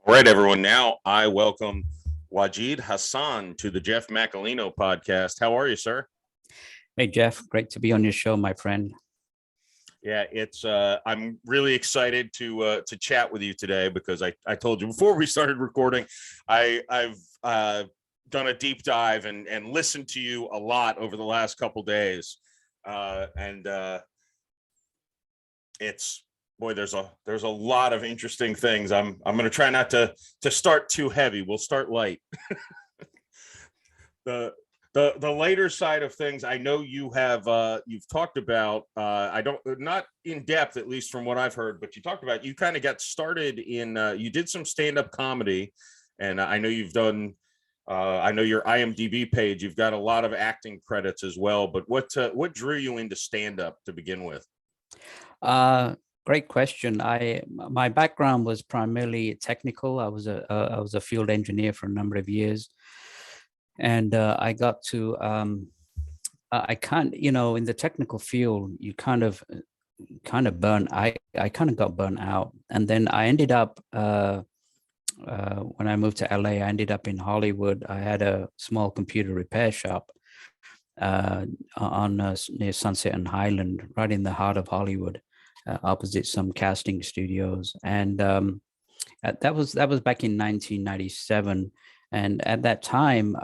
All right, everyone. Now I welcome Wajid Hassan to the Jeff Macolino podcast. How are you, sir? Hey, Jeff. Great to be on your show, my friend. Yeah, it's I'm really excited to chat with you today because I told you before we started recording, I've done a deep dive and listened to you a lot over the last couple days, and it's boy, there's a lot of interesting things. I'm going to try not to start too heavy. We'll start light. The later side of things, I know you have you've talked about. I don't not in depth, at least from what I've heard, but you talked about you kind of got started in. You did some stand-up comedy, and I know you've done. I know your IMDb page. You've got a lot of acting credits as well. But what drew you into stand-up to begin with? Great question. My background was primarily technical. I was a field engineer for a number of years, and I got to I can't, in the technical field, you kind of burn. I kind of got burnt out, and then I ended up when I moved to LA, I ended up in Hollywood. I had a small computer repair shop near Sunset and Highland, right in the heart of Hollywood. Opposite some casting studios, and that was back in 1997. And at that time,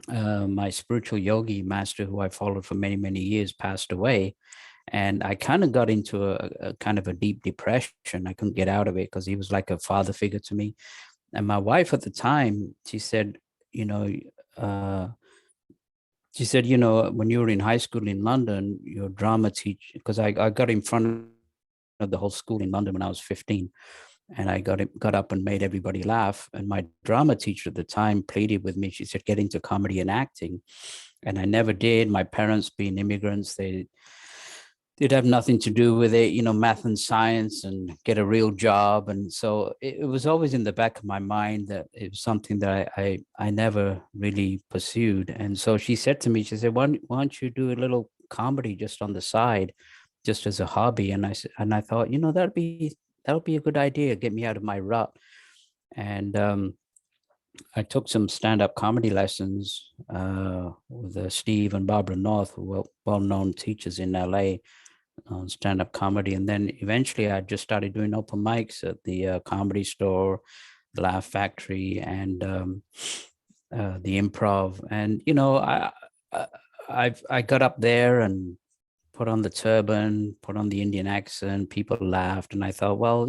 my spiritual yogi master, who I followed for many years, passed away, and I kind of got into a kind of a deep depression. I couldn't get out of it because he was like a father figure to me. And my wife at the time, she said, when you were in high school in London, your drama teacher, because I got in front of the whole school in London when I was 15, and I got up and made everybody laugh. And my drama teacher at the time pleaded with me. She said, get into comedy and acting. And I never did. My parents, being immigrants, they'd have nothing to do with it, math and science, and get a real job. And so it was always in the back of my mind that it was something that I never really pursued. And so she said to me, she said, why don't you do a little comedy just on the side, just as a hobby? And I thought, that'll be a good idea, get me out of my rut. And I took some stand-up comedy lessons with Steve and Barbara North, who were well-known teachers in LA on stand-up comedy. And then eventually I just started doing open mics at the Comedy Store, the Laugh Factory, and the Improv. And I got up there and put on the turban, put on the Indian accent. People laughed, and I thought, well,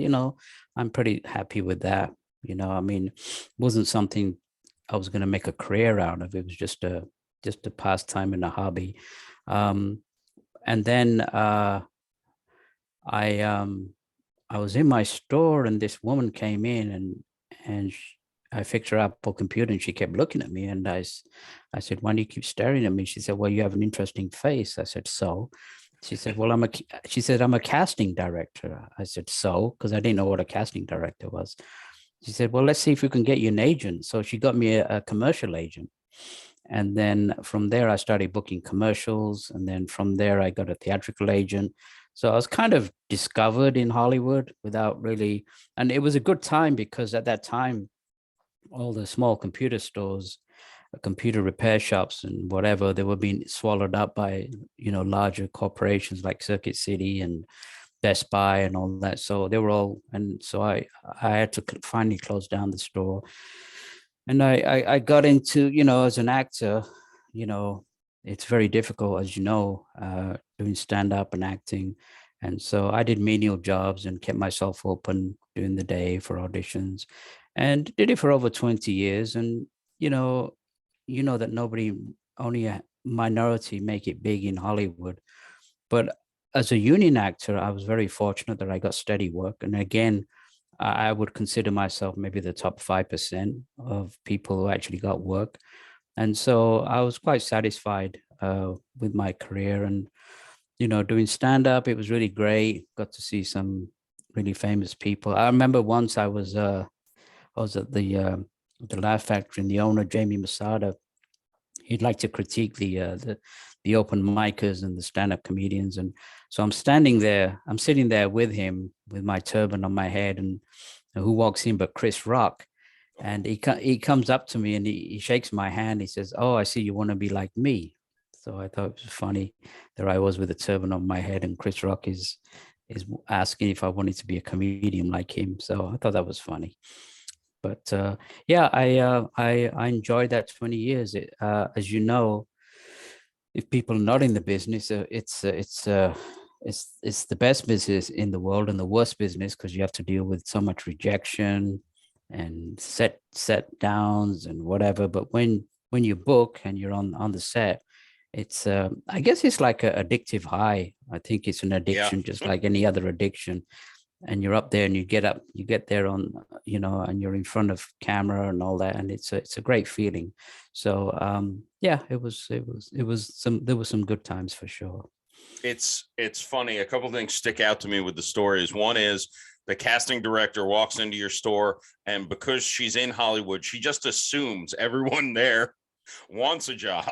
I'm pretty happy with that. It wasn't something I was going to make a career out of. It was just a pastime and a hobby. And then I was in my store, and this woman came in, and I fixed her Apple computer, and she kept looking at me. And I said, why do you keep staring at me? She said, well, you have an interesting face. I said, so? She said, well, I'm a casting director. I said, so? Because I didn't know what a casting director was. She said, well, let's see if we can get you an agent. So she got me a commercial agent. And then from there, I started booking commercials. And then from there, I got a theatrical agent. So I was kind of discovered in Hollywood without really, and it was a good time because at that time, all the small computer stores, computer repair shops and whatever, they were being swallowed up by, larger corporations like Circuit City and Best Buy and all that. So they were all, and so I had to finally close down the store. And I got into, as an actor, it's very difficult, as doing stand-up and acting. And so I did menial jobs and kept myself open during the day for auditions, and did it for over 20 years. And, that only a minority make it big in Hollywood. But as a union actor, I was very fortunate that I got steady work. And again, I would consider myself maybe the top 5% of people who actually got work. And so I was quite satisfied with my career. And, doing stand-up, it was really great. Got to see some really famous people. I remember once I was at the Laugh Factory, and the owner, Jamie Masada, he'd like to critique the open micers and the stand-up comedians. And so I'm sitting there with him with my turban on my head, and who walks in but Chris Rock. And he comes up to me and he shakes my hand. He says, "Oh, I see you want to be like me." So I thought it was funny. There I was with a turban on my head, and Chris Rock is asking if I wanted to be a comedian like him. So I thought that was funny. But yeah, I enjoyed that 20 years. As you know, if people are not in the business, it's the best business in the world and the worst business, because you have to deal with so much rejection and set downs and whatever. But when you book and you're on the set, it's I guess it's like an addictive high. I think it's an addiction, just like any other addiction. And you're up there and you get there on, and you're in front of camera and all that, and it's a great feeling. So yeah, there was some good times for sure. It's funny. A couple of things stick out to me with the stories. One is the casting director walks into your store, and because she's in Hollywood, she just assumes everyone there wants a job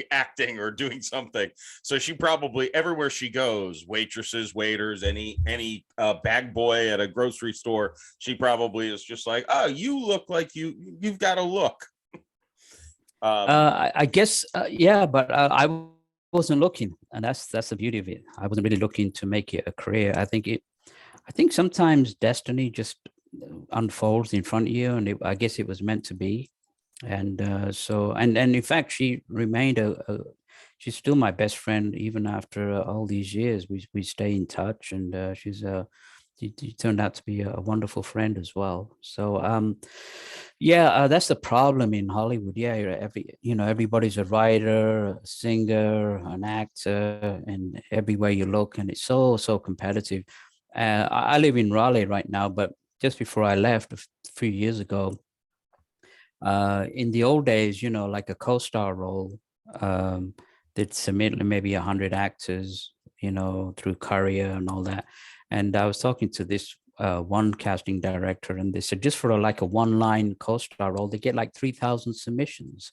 acting or doing something. So she probably, everywhere she goes, waitresses, waiters, any bag boy at a grocery store, she probably is just like, "Oh, you look like you've got a look." I guess yeah, but I wasn't looking, and that's the beauty of it. I wasn't really looking to make it a career. I think sometimes destiny just unfolds in front of you, and I guess it was meant to be. And so in fact, she remained she's still my best friend even after all these years. We stay in touch, and she turned out to be a wonderful friend as well. So yeah, that's the problem in Hollywood. Yeah, everybody's a writer, a singer, an actor, and everywhere you look, and it's so competitive. I live in Raleigh right now, but just before I left a few years ago, in the old days, like a co-star role, they'd submit maybe 100 actors, through Courier and all that. And I was talking to this one casting director, and they said just for like a one-line co-star role, they get like 3,000 submissions.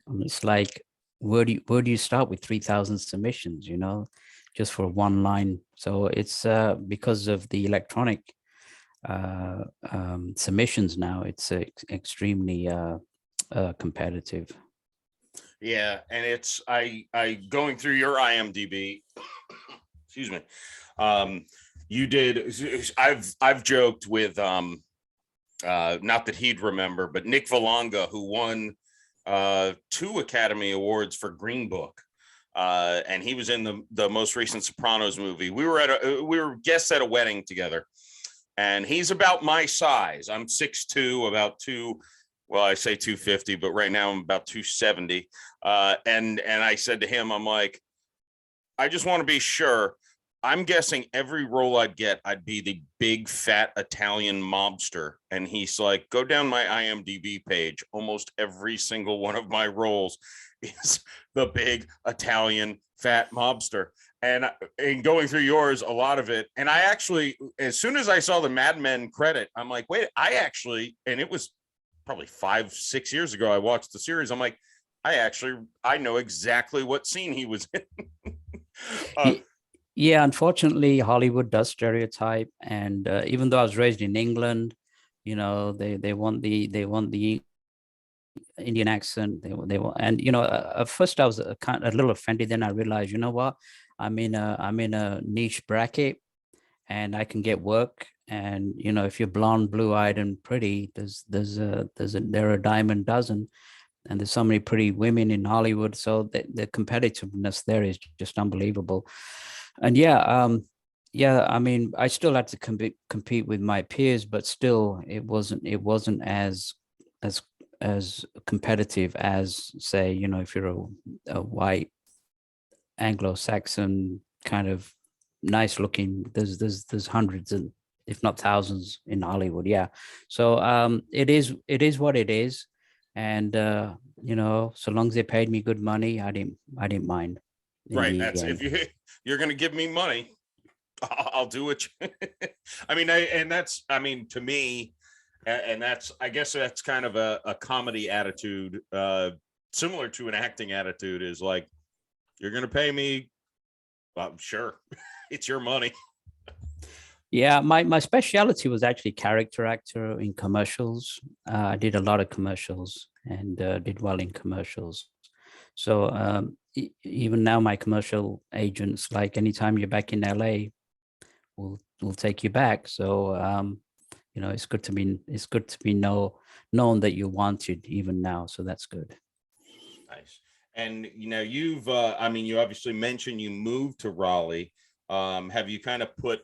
And it's like, where do you start with 3,000 submissions? Just for one line. So it's because of the electronic submissions now, it's extremely competitive. Yeah, and it's I going through your IMDb. Excuse me. You did. I've joked with not that he'd remember, but Nick Vallanga, who won 2 Academy Awards for Green Book. And he was in the most recent Sopranos movie. We were guests at a wedding together, and he's about my size. I'm 6'2", about 2. Well, I say 250, but right now I'm about 270. And I said to him, I'm like, I just want to be sure. I'm guessing every role I'd get, I'd be the big fat Italian mobster. And he's like, go down my IMDb page. Almost every single one of my roles is the big Italian fat mobster. And in going through yours, a lot of it. And I actually, as soon as I saw the Mad Men credit, I'm like, wait, and it was probably 5-6 years ago, I watched the series. I'm like, I know exactly what scene he was in. Yeah, unfortunately, Hollywood does stereotype, and even though I was raised in England, they want the Indian accent. They want, and at first I was a little offended. Then I realized, you know what, I'm in a niche bracket, and I can get work. And if you're blonde, blue-eyed, and pretty, there are a dime a dozen, and there's so many pretty women in Hollywood. So the competitiveness there is just unbelievable. And yeah, I mean, I still had to compete with my peers, but still, it wasn't as competitive as, say, if you're a white Anglo-Saxon kind of nice looking. There's hundreds and if not thousands in Hollywood. Yeah. So it is what it is. And so long as they paid me good money, I didn't mind. Right. That's end. If you're going to give me money, I'll do it. I mean, to me, and I guess that's kind of a comedy attitude, similar to an acting attitude, is like, you're going to pay me. Well, sure. It's your money. Yeah, my specialty was actually character actor in commercials. I did a lot of commercials and did well in commercials. So even now, my commercial agents, like anytime you're back in LA, will take you back. So it's good to be known that you're wanted even now. So that's good. Nice. And you've I mean, you obviously mentioned you moved to Raleigh. Have you kind of put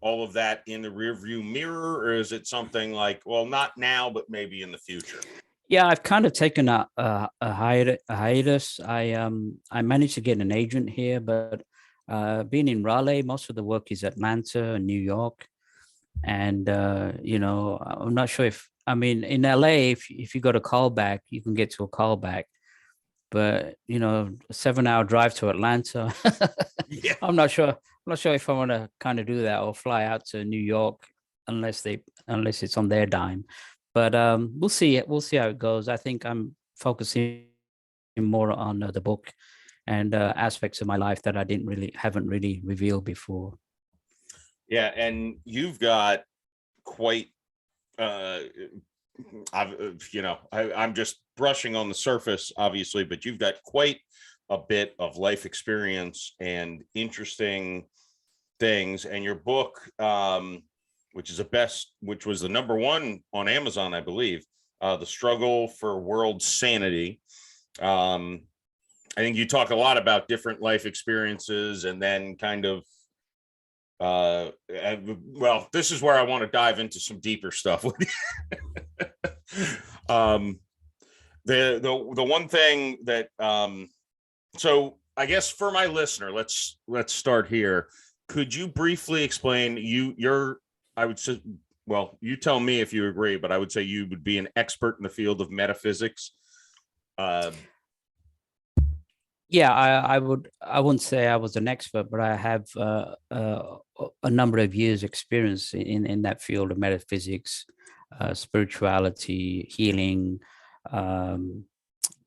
all of that in the rearview mirror, or is it something like, well, not now, but maybe in the future? Yeah, I've kind of taken a hiatus. I managed to get an agent here, but being in Raleigh, most of the work is Atlanta and New York, and I'm not sure if I mean in LA, if you got a callback, you can get to a callback, but a 7-hour drive to Atlanta, Yeah. I'm not sure. I'm not sure if I want to kind of do that or fly out to New York unless it's on their dime. But we'll see. We'll see how it goes. I think I'm focusing more on the book and aspects of my life that I haven't really revealed before. Yeah, and you've got quite I'm just brushing on the surface, obviously, but you've got quite a bit of life experience and interesting things. And your book, which was the #1 on Amazon, I believe, The Struggle for World Sanity. I think you talk a lot about different life experiences, and then kind of well, this is where I want to dive into some deeper stuff with you. The one thing that so I guess for my listener, let's start here. Could you briefly explain I would say, well, you tell me if you agree, but I would say you would be an expert in the field of metaphysics. Yeah, I wouldn't say I was an expert, but I have a number of years experience in that field of metaphysics, spirituality, healing,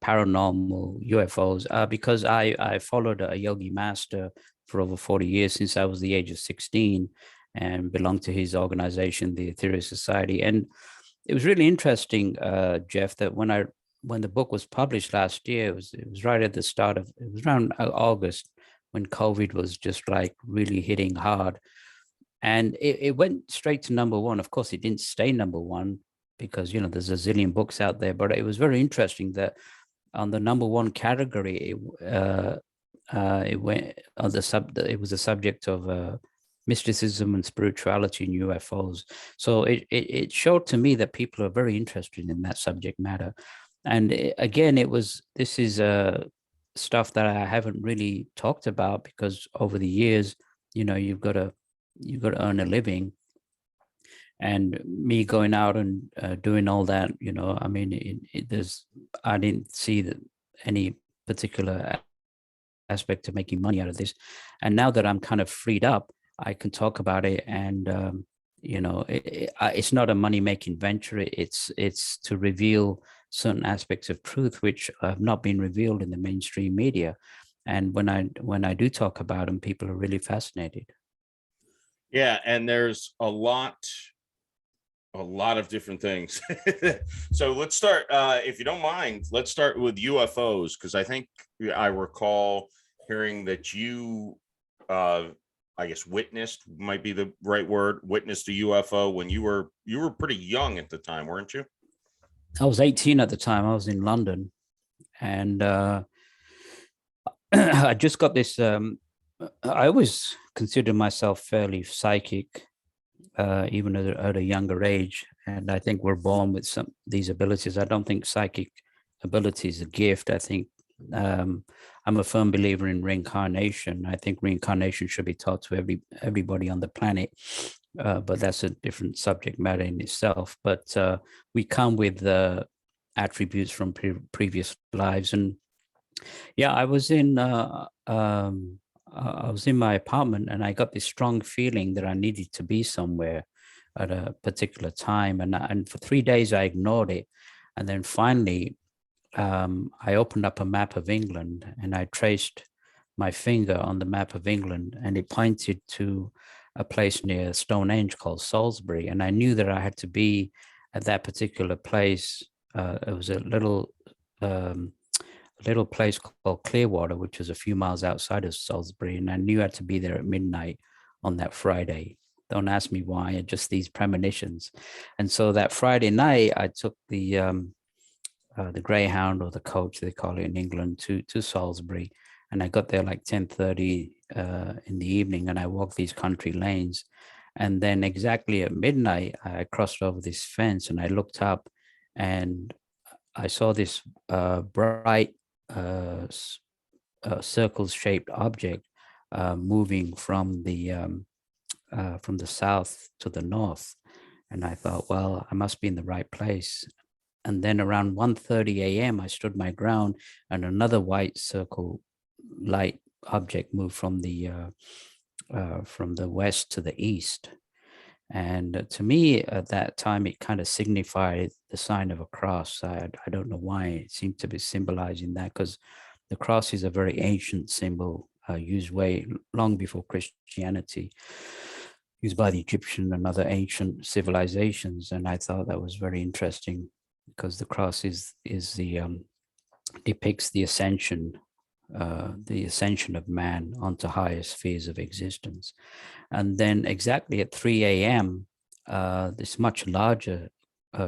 paranormal, UFOs, because I followed a yogi master for over 40 years since I was the age of 16 and belonged to his organization, the Ethereal Society. And it was really interesting, Jeff, that when the book was published last year, it was right at the start of, it was around August when COVID was just like really hitting hard. And it went straight to #1. Of course, it didn't stay #1 because, there's a zillion books out there, but it was very interesting that on the #1 category, it went on it was a subject of mysticism and spirituality and UFOs. So it showed to me that people are very interested in that subject matter. And again, this is stuff that I haven't really talked about because over the years, you've got to earn a living. And me going out and doing all that, I mean, I didn't see that any particular aspect of making money out of this. And now that I'm kind of freed up, I can talk about it. And, it's not a money-making venture. It's to reveal certain aspects of truth which have not been revealed in the mainstream media. And when I do talk about them, people are really fascinated. Yeah, and there's a lot of different things. So let's start, if you don't mind, let's start with UFOs, because I think I recall hearing that you I guess witnessed, might be the right word, witnessed a UFO when you were pretty young at the time, weren't you? I was 18 at the time. I was in London, and I just got this. I always considered myself fairly psychic, even at a younger age, and I think we're born with these abilities. I don't think psychic ability is a gift. I think I'm a firm believer in reincarnation. I think reincarnation should be taught to everybody on the planet, but that's a different subject matter in itself. But we come with attributes from previous lives, and yeah, I was in my apartment, and I got this strong feeling that I needed to be somewhere at a particular time, and for 3 days I ignored it, and then finally I opened up a map of England and I traced my finger on the map of England, and it pointed to a place near Stonehenge called Salisbury, and I knew that I had to be at that particular place. It was a little place called Clearwater, which was a few miles outside of Salisbury, and I knew I had to be there at midnight on that Friday. Don't ask me why, just these premonitions. And so that Friday night, I took the Greyhound, or the coach, they call it in England, to Salisbury, and I got there like 10:30 in the evening, and I walked these country lanes, and then exactly at midnight, I crossed over this fence, and I looked up, and I saw this bright circle-shaped object moving from the south to the north. And I thought, well, I must be in the right place. And then around 1:30 a.m., I stood my ground, and another white circle light object moved from the west to the east. And to me, at that time, it kind of signified the sign of a cross. I don't know why it seemed to be symbolizing that, because the cross is a very ancient symbol used way long before Christianity, used by the Egyptian and other ancient civilizations. And I thought that was very interesting, because the cross is the depicts the ascension of man onto higher spheres of existence. And then exactly at 3 a.m., this much larger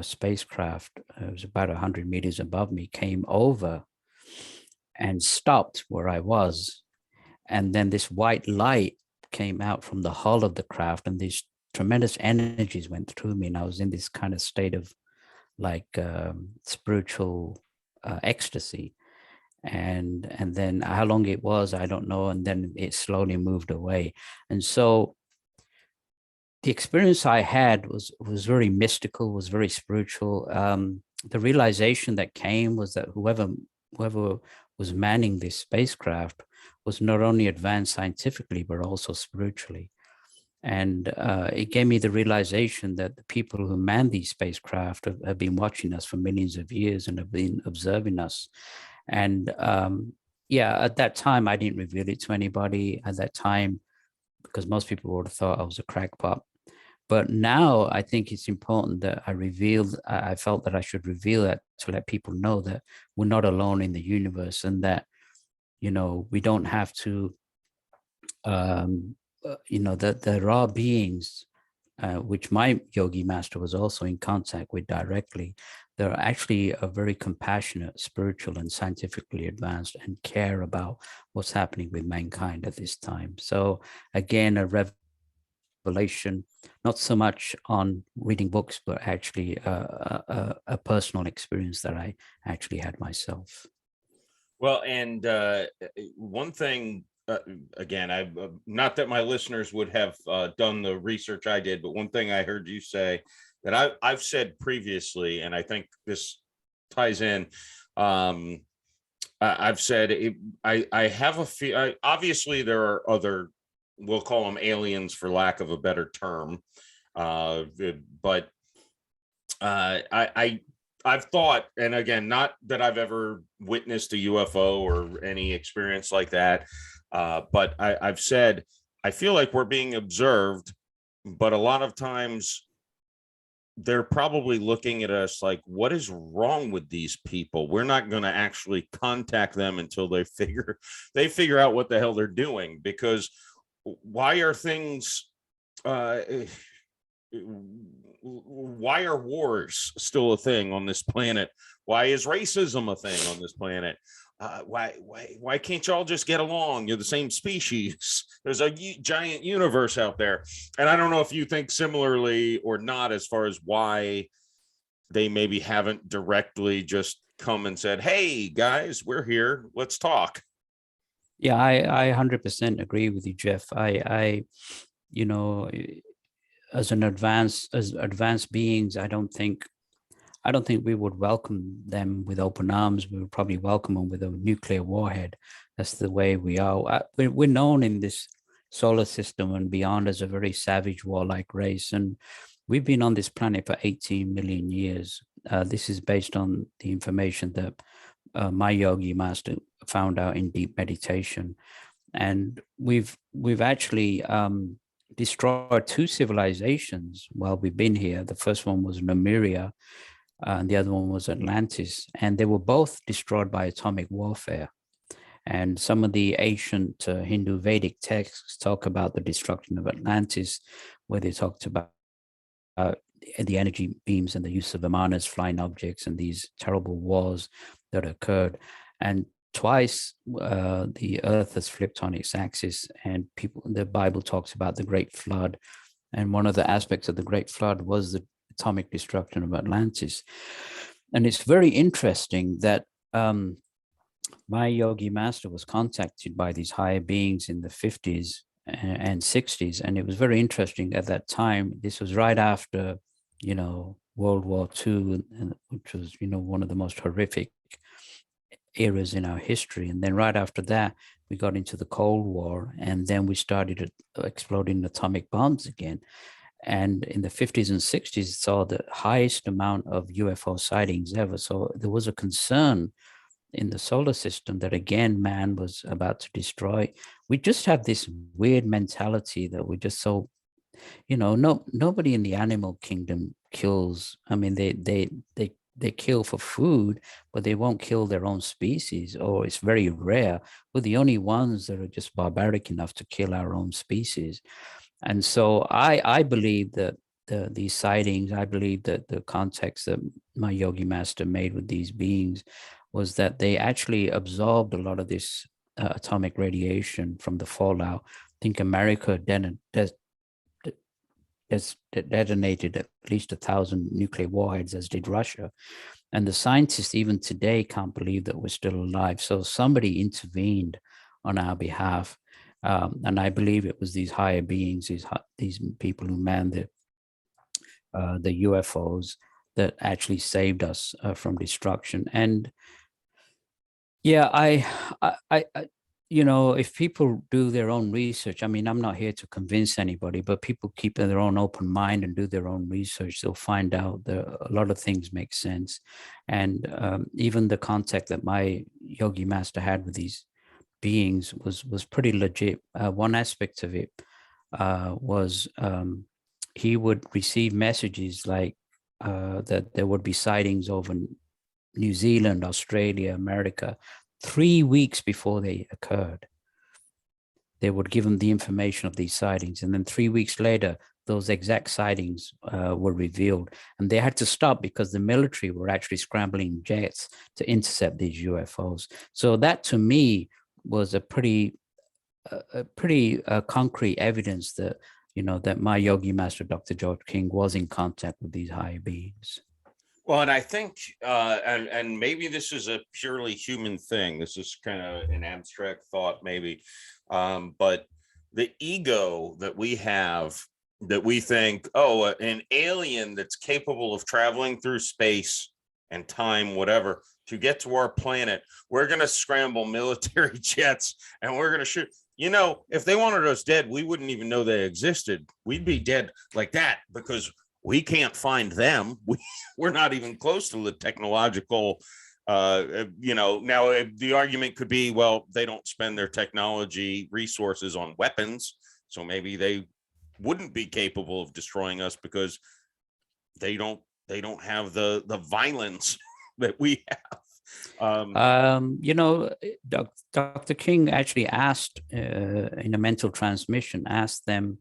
spacecraft, it was about 100 meters above me, came over and stopped where I was. And then this white light came out from the hull of the craft, and these tremendous energies went through me. And I was in this kind of state of like spiritual ecstasy. And then how long it was, I don't know. And then it slowly moved away. And so the experience I had was very mystical, was very spiritual. The realization that came was that whoever was manning this spacecraft was not only advanced scientifically, but also spiritually. And it gave me the realization that the people who man these spacecraft have been watching us for millions of years and have been observing us. And at that time, I didn't reveal it to anybody at that time, because most people would have thought I was a crackpot. But now I think it's important that I felt that I should reveal that to let people know that we're not alone in the universe, and that, we don't have to, that there are beings, which my yogi master was also in contact with directly. They're actually very compassionate, spiritual, and scientifically advanced, and care about what's happening with mankind at this time. So again, a revelation, not so much on reading books, but actually a personal experience that I actually had myself. Well, and one thing, again, I not that my listeners would have done the research I did, but one thing I heard you say that I've said previously, and I think this ties in. I've said I have a feel. Obviously, there are other, we'll call them aliens for lack of a better term, but I've thought, and again, not that I've ever witnessed a UFO or any experience like that, but I've said I feel like we're being observed, but a lot of times they're probably looking at us like, what is wrong with these people? We're not going to actually contact them until they figure out what the hell they're doing, because why are things why are wars still a thing on this planet? Why is racism a thing on this planet? Why can't y'all just get along? You're the same species. There's a giant universe out there. And I don't know if you think similarly or not, as far as why they maybe haven't directly just come and said, hey guys, we're here, let's talk. Yeah, I 100% agree with you, Jeff. I as advanced beings, I don't think we would welcome them with open arms. We would probably welcome them with a nuclear warhead. That's the way we are. We're known in this solar system and beyond as a very savage, warlike race. And we've been on this planet for 18 million years. This is based on the information that my yogi master found out in deep meditation. And we've actually destroyed two civilizations while we've been here. The first one was Lemuria, and the other one was Atlantis, and they were both destroyed by atomic warfare. And some of the ancient Hindu Vedic texts talk about the destruction of Atlantis, where they talked about the energy beams and the use of vimanas, flying objects, and these terrible wars that occurred. And twice the earth has flipped on its axis, and the Bible talks about the great flood. And one of the aspects of the great flood was the atomic destruction of Atlantis. And it's very interesting that my yogi master was contacted by these higher beings in the 50s and 60s. And it was very interesting at that time. This was right after, World War II, which was, one of the most horrific eras in our history. And then right after that, we got into the Cold War, and then we started exploding atomic bombs again. And in the 50s and 60s, saw the highest amount of UFO sightings ever. So there was a concern in the solar system that, again, man was about to destroy. We just have this weird mentality that we're just so, nobody in the animal kingdom kills. I mean, they kill for food, but they won't kill their own species, or it's very rare. We're the only ones that are just barbaric enough to kill our own species. And so I believe that these sightings, I believe that the context that my yogi master made with these beings was that they actually absorbed a lot of this atomic radiation from the fallout. I think America detonated at least 1,000 nuclear warheads, as did Russia. And the scientists even today can't believe that we're still alive. So somebody intervened on our behalf. And I believe it was these higher beings, these people who manned the UFOs, that actually saved us from destruction. And yeah, I if people do their own research, I mean, I'm not here to convince anybody, but people keep their own open mind and do their own research, they'll find out that a lot of things make sense. And even the contact that my yogi master had with these beings was pretty legit. One aspect of it was he would receive messages like that there would be sightings over New Zealand, Australia, America, 3 weeks before they occurred. They would give them the information of these sightings. And then 3 weeks later, those exact sightings were revealed. And they had to stop because the military were actually scrambling jets to intercept these UFOs. So that, to me, was a pretty concrete evidence that, that my yogi master, Dr. George King, was in contact with these higher beings. Well, and I think, and maybe this is a purely human thing. This is kind of an abstract thought, maybe, but the ego that we have, that we think, oh, an alien that's capable of traveling through space and time, whatever, to get to our planet, we're going to scramble military jets and we're going to shoot. If they wanted us dead, we wouldn't even know they existed. We'd be dead like that because we can't find them. We're not even close to the technological, now the argument could be, well, they don't spend their technology resources on weapons, so maybe they wouldn't be capable of destroying us because they don't have the violence that we have. Dr. King actually asked in a mental transmission, asked them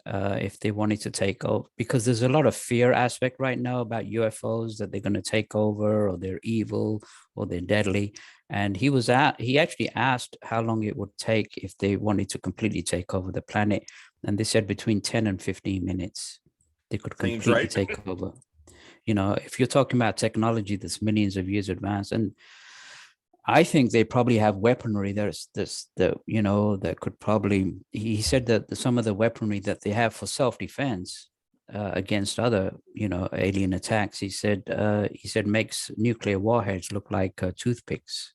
if they wanted to take over, because there's a lot of fear aspect right now about UFOs, that they're going to take over, or they're evil, or they're deadly. And he actually asked how long it would take if they wanted to completely take over the planet. And they said between 10 and 15 minutes, they could completely take over. If you're talking about technology that's millions of years advanced, and I think they probably have weaponry that could probably, he said that some of the weaponry that they have for self-defense against other, alien attacks, he said makes nuclear warheads look like toothpicks.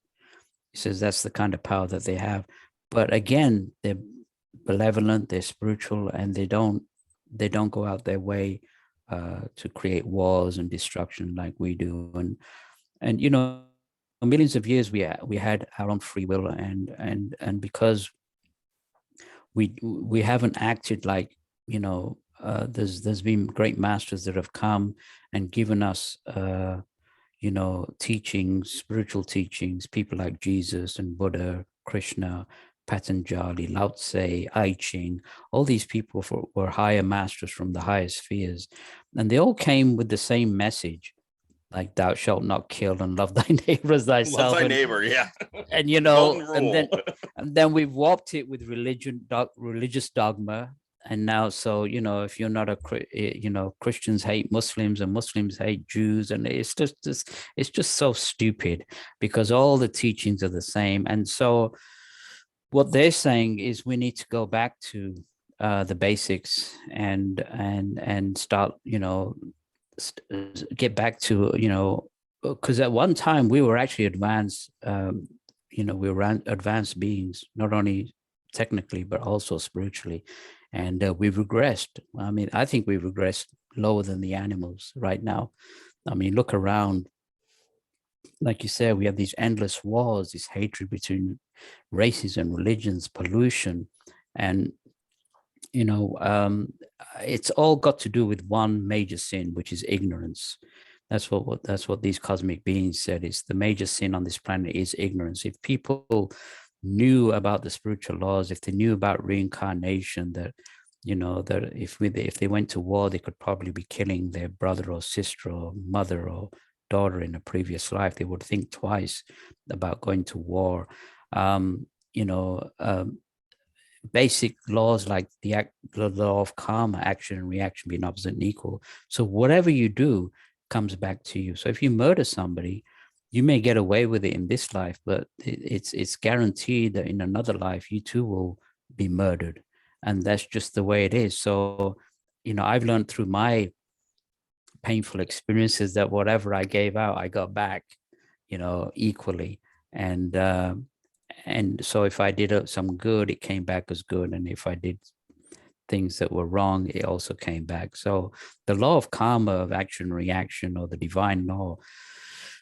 He says that's the kind of power that they have. But again, they're benevolent, they're spiritual, and they don't go out their way to create wars and destruction like we do. And millions of years we had our own free will, and because we haven't acted like there's been great masters that have come and given us teachings, spiritual teachings, people like Jesus and Buddha, Krishna, Patanjali, Lao Tse, I Ching. All these people were higher masters from the higher spheres, and they all came with the same message, like thou shalt not kill and love thy neighbor as Love thyself. thy neighbor, yeah. And Golden and rule. then we've warped it with religious dogma. And now, so if you're not Christians hate Muslims and Muslims hate Jews, and it's just so stupid, because all the teachings are the same. And so what they're saying is we need to go back to the basics and start, get back to, because at one time we were actually advanced, we were advanced beings, not only technically, but also spiritually. And we've regressed. I mean, I think we've regressed lower than the animals right now. I mean, look around. Like you said, we have these endless wars, this hatred between races and religions, pollution. And, it's all got to do with one major sin, which is ignorance. That's what these cosmic beings said. Is the major sin on this planet is ignorance. If people knew about the spiritual laws, if they knew about reincarnation, that that if they went to war, they could probably be killing their brother or sister or mother or daughter in a previous life, they would think twice about going to war. Basic laws like the law of karma, action and reaction being opposite and equal. So whatever you do comes back to you. So if you murder somebody, you may get away with it in this life, but it's guaranteed that in another life you too will be murdered, and that's just the way it is. So I've learned through my painful experiences that whatever I gave out, I got back, equally. And so if I did some good, it came back as good, and if I did things that were wrong, it also came back. So the law of karma, of action and reaction, or the divine law,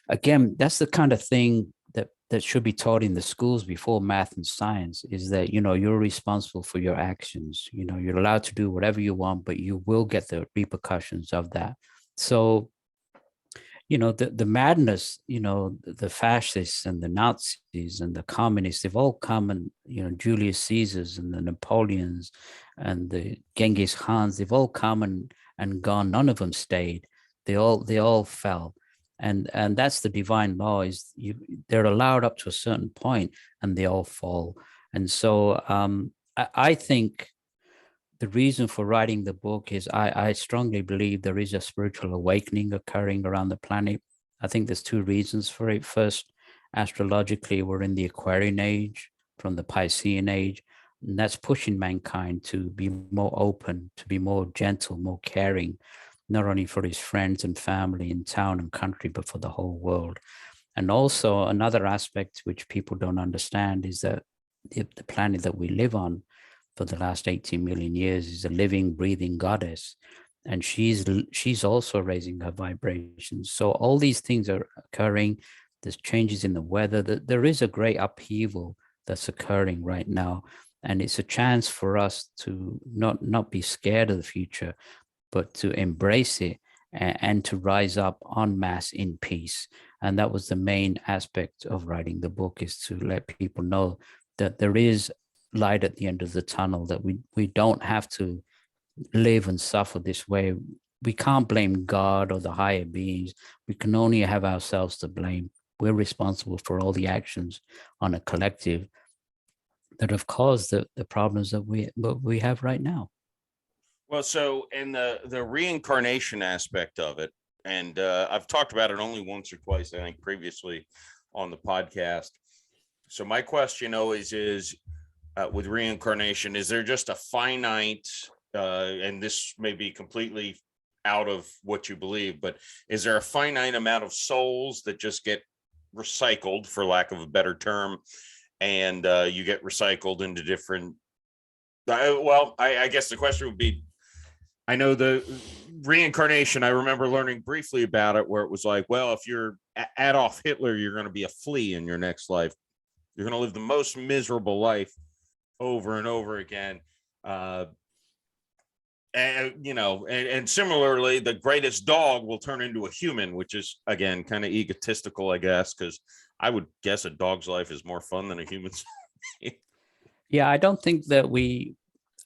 again, that's the kind of thing that should be taught in the schools before math and science, is that you're responsible for your actions. You're allowed to do whatever you want, but you will get the repercussions of that. So the madness, the fascists and the Nazis and the communists, they've all come, and Julius Caesars and the Napoleons and the Genghis Khans, they've all come and gone. None of them stayed. They all fell. And that's the divine law, is they're allowed up to a certain point and they all fall. And so I think the reason for writing the book is I strongly believe there is a spiritual awakening occurring around the planet. I think there's two reasons for it. First, astrologically, we're in the Aquarian age from the Piscean age, and that's pushing mankind to be more open, to be more gentle, more caring, not only for his friends and family in town and country, but for the whole world. And also another aspect which people don't understand is that the planet that we live on for the last 18 million years is a living, breathing goddess. And she's also raising her vibrations. So all these things are occurring. There's changes in the weather. There is a great upheaval that's occurring right now. And it's a chance for us to not be scared of the future, but to embrace it and to rise up en masse in peace. And that was the main aspect of writing the book, is to let people know that there is light at the end of the tunnel, that we don't have to live and suffer this way. We can't blame God or the higher beings. We can only have ourselves to blame. We're responsible for all the actions on a collective that have caused the problems that we have right now. Well, so in the reincarnation aspect of it, and I've talked about it only once or twice, I think, previously on the podcast. So my question always is, with reincarnation, is there just a finite, and this may be completely out of what you believe, but is there a finite amount of souls that just get recycled, for lack of a better term, and you get recycled into different, I guess the question would be, I know the reincarnation, I remember learning briefly about it, where it was like, well, if you're Adolf Hitler, you're going to be a flea in your next life. You're going to live the most miserable life over and over again. And and similarly, the greatest dog will turn into a human, which is again kind of egotistical, I guess, because I would guess a dog's life is more fun than a human's. Yeah, I don't think that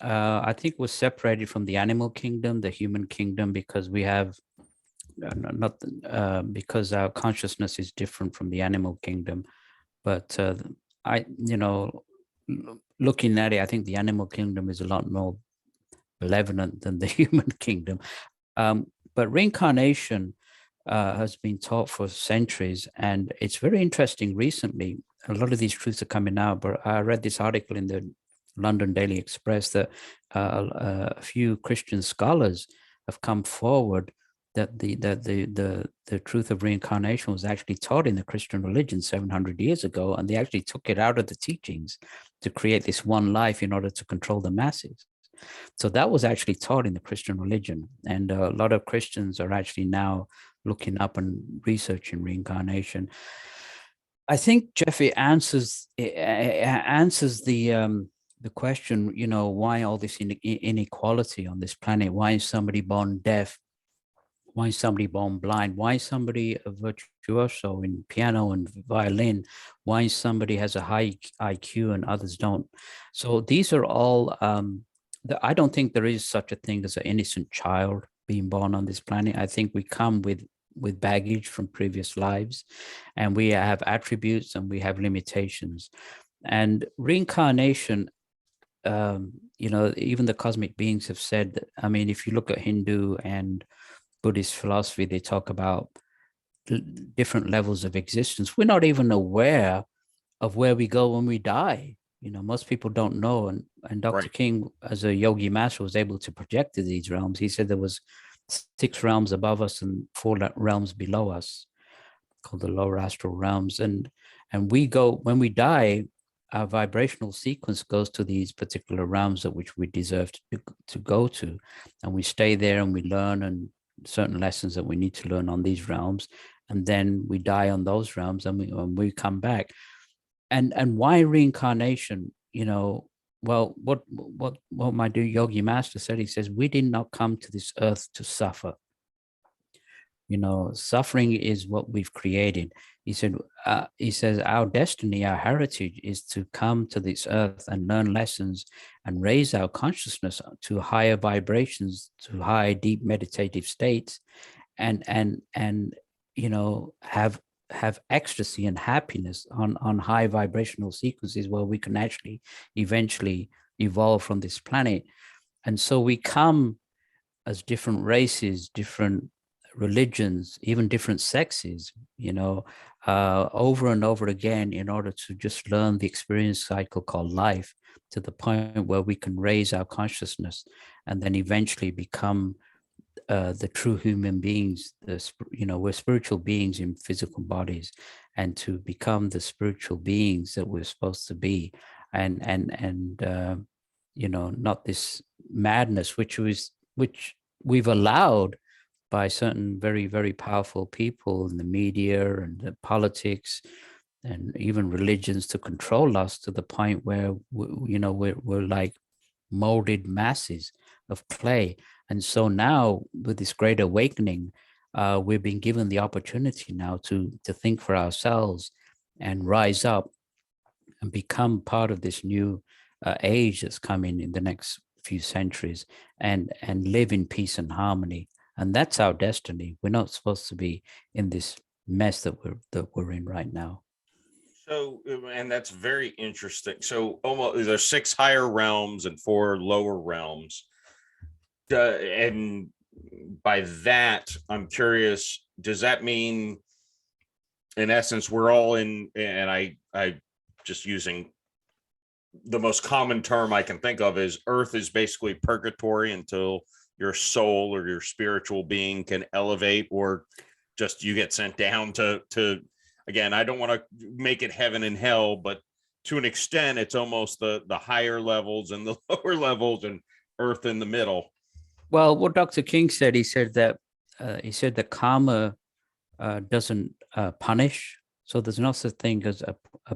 I think we're separated from the animal kingdom, the human kingdom, because we have not because our consciousness is different from the animal kingdom. But looking at it, I think the animal kingdom is a lot more malevolent than the human kingdom. But reincarnation has been taught for centuries, and it's very interesting recently. A lot of these truths are coming out, but I read this article in the London Daily Express that a few Christian scholars have come forward that the truth of reincarnation was actually taught in the Christian religion 700 years ago, and they actually took it out of the teachings to create this one life in order to control the masses. So that was actually taught in the Christian religion, and a lot of Christians are actually now looking up and researching reincarnation. I think Jeffrey answers the question, why all this inequality on this planet? Why is somebody born deaf? Why is somebody born blind? Why is somebody a virtuoso in piano and violin? Why is somebody has a high IQ and others don't? So these are all, I don't think there is such a thing as an innocent child being born on this planet. I think we come with baggage from previous lives, and we have attributes and we have limitations. And reincarnation, even the cosmic beings have said that, I mean, if you look at Hindu and Buddhist philosophy, they talk about different levels of existence. We're not even aware of where we go when we die. Most people don't know. And Dr. Right. King, as a yogi master, was able to project to these realms. He said there was 6 realms above us and 4 realms below us, called the lower astral realms. And we go, when we die, our vibrational sequence goes to these particular realms at which we deserve to go to. And we stay there and we learn and certain lessons that we need to learn on these realms. And then we die on those realms, and we come back. And why reincarnation? Well, what my yogi master said, he says, we did not come to this earth to suffer. Suffering is what we've created. He says, our destiny, our heritage is to come to this earth and learn lessons and raise our consciousness to higher vibrations, to high, deep meditative states, and have ecstasy and happiness on high vibrational sequences where we can actually eventually evolve from this planet. And so we come as different races, different religions, even different sexes, over and over again, in order to just learn the experience cycle called life, to the point where we can raise our consciousness and then eventually become the true human beings. We're spiritual beings in physical bodies, and to become the spiritual beings that we're supposed to be, and not this madness which we've allowed by certain very, very powerful people in the media and the politics and even religions to control us, to the point where we're like molded masses of clay. And so now, with this great awakening, we've been given the opportunity now to think for ourselves and rise up and become part of this new age that's coming in the next few centuries, and live in peace and harmony. And that's our destiny. We're not supposed to be in this mess that we're in right now. So, and that's very interesting. So, almost there's 6 higher realms and 4 lower realms. And by that, I'm curious, does that mean, in essence, we're all in, and I just using the most common term I can think of, is Earth is basically purgatory until your soul or your spiritual being can elevate, or just you get sent down to again, I don't want to make it heaven and hell, but to an extent, it's almost the higher levels and the lower levels, and Earth in the middle. Well, what Dr. King said, he said that karma doesn't punish. So there's no such thing as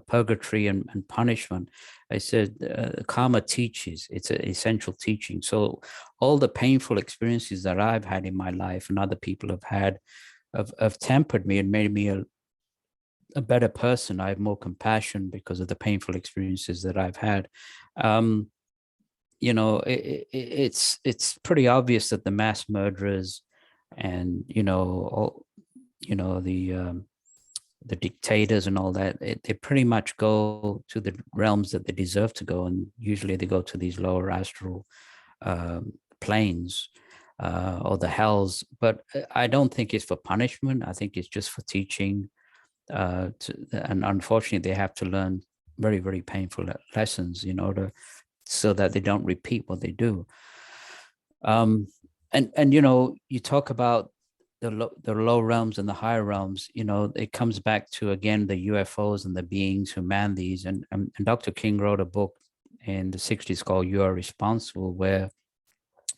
purgatory and punishment. I said karma teaches. It's an essential teaching. So all the painful experiences that I've had in my life and other people have had have tempered me and made me a better person. I have more compassion because of the painful experiences that I've had. It's pretty obvious that the mass murderers and the dictators and all that, they pretty much go to the realms that they deserve to go, and usually they go to these lower astral planes or the hells. But I don't think it's for punishment. I think it's just for teaching. And unfortunately, they have to learn very, very painful lessons in order so that they don't repeat what they do. And you talk about the low realms and the higher realms. It comes back to, again, the UFOs and the beings who man these. And Dr. King wrote a book in the 60s called You Are Responsible, where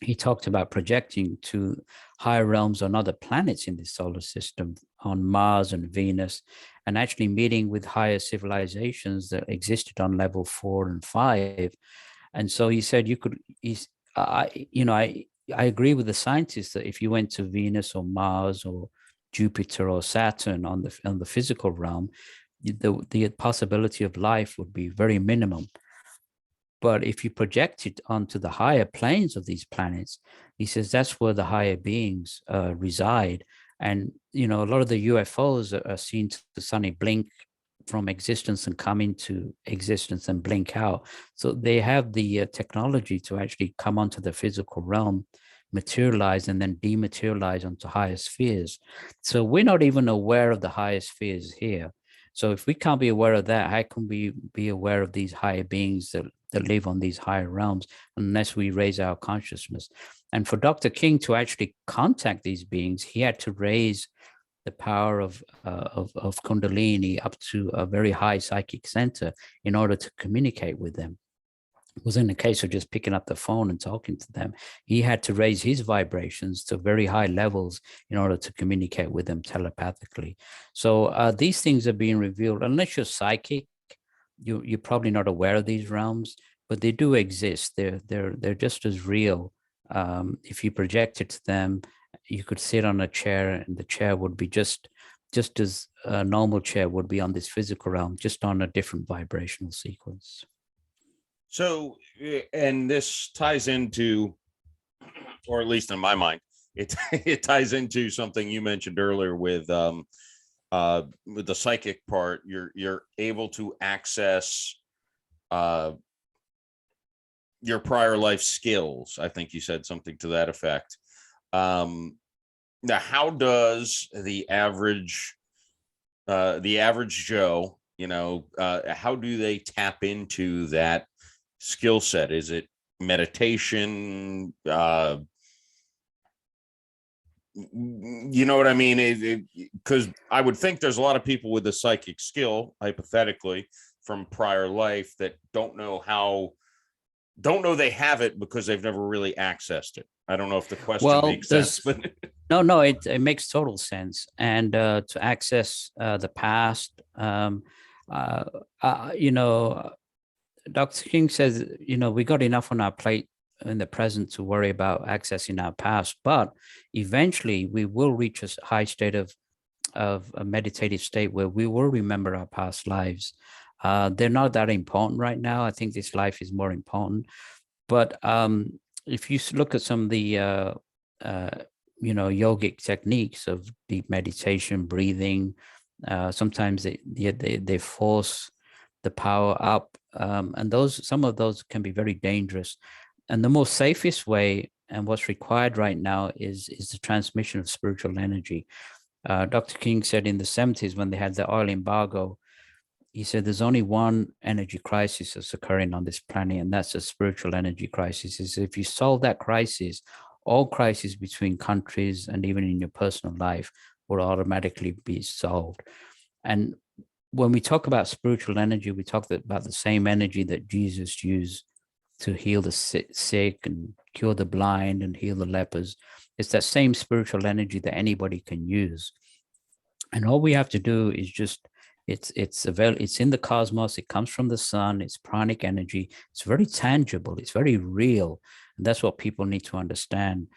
he talked about projecting to higher realms on other planets in the solar system, on Mars and Venus, and actually meeting with higher civilizations that existed on level 4 and 5. And so he said I agree with the scientists that if you went to Venus or Mars or Jupiter or Saturn on the physical realm, the possibility of life would be very minimum. But if you project it onto the higher planes of these planets, he says that's where the higher beings reside. And, a lot of the UFOs are seen to suddenly blink from existence and come into existence and blink out. So they have the technology to actually come onto the physical realm, materialize, and then dematerialize onto higher spheres. So we're not even aware of the higher spheres here. So if we can't be aware of that, how can we be aware of these higher beings that live on these higher realms unless we raise our consciousness? And for Dr. King to actually contact these beings, he had to raise the power of Kundalini up to a very high psychic center in order to communicate with them. It wasn't a case of just picking up the phone and talking to them. He had to raise his vibrations to very high levels in order to communicate with them telepathically. So these things are being revealed. Unless you're psychic, you're probably not aware of these realms, but they do exist. They're just as real. If you project it to them, you could sit on a chair, and the chair would be just as a normal chair would be on this physical realm, just on a different vibrational sequence. So, and this ties into, or at least in my mind, it ties into something you mentioned earlier with the psychic part. You're able to access your prior life skills. I think you said something to that effect. Now, how does the average Joe, how do they tap into that skill set? Is it meditation? You know what I mean? Because I would think there's a lot of people with the psychic skill, hypothetically, from prior life that don't know they have it because they've never really accessed it. I don't know if the question makes sense, but no, it makes total sense. And to access the past, Dr. King says, we got enough on our plate in the present to worry about accessing our past, but eventually we will reach a high state of a meditative state where we will remember our past lives. They're not that important right now. I think this life is more important. But if you look at some of the yogic techniques of deep meditation, breathing, sometimes they force the power up, and some of those can be very dangerous. And the most safest way, and what's required right now, is the transmission of spiritual energy. Dr. King said in the 70s, when they had the oil embargo, he said there's only one energy crisis that's occurring on this planet, and that's a spiritual energy crisis. Is if you solve that crisis, all crises between countries and even in your personal life will automatically be solved. And when we talk about spiritual energy, we talk about the same energy that Jesus used to heal the sick and cure the blind and heal the lepers. It's that same spiritual energy that anybody can use. And all we have to do is just It's in the cosmos. It comes from the sun. It's pranic energy. It's very tangible. It's very real, and that's what people need to understand.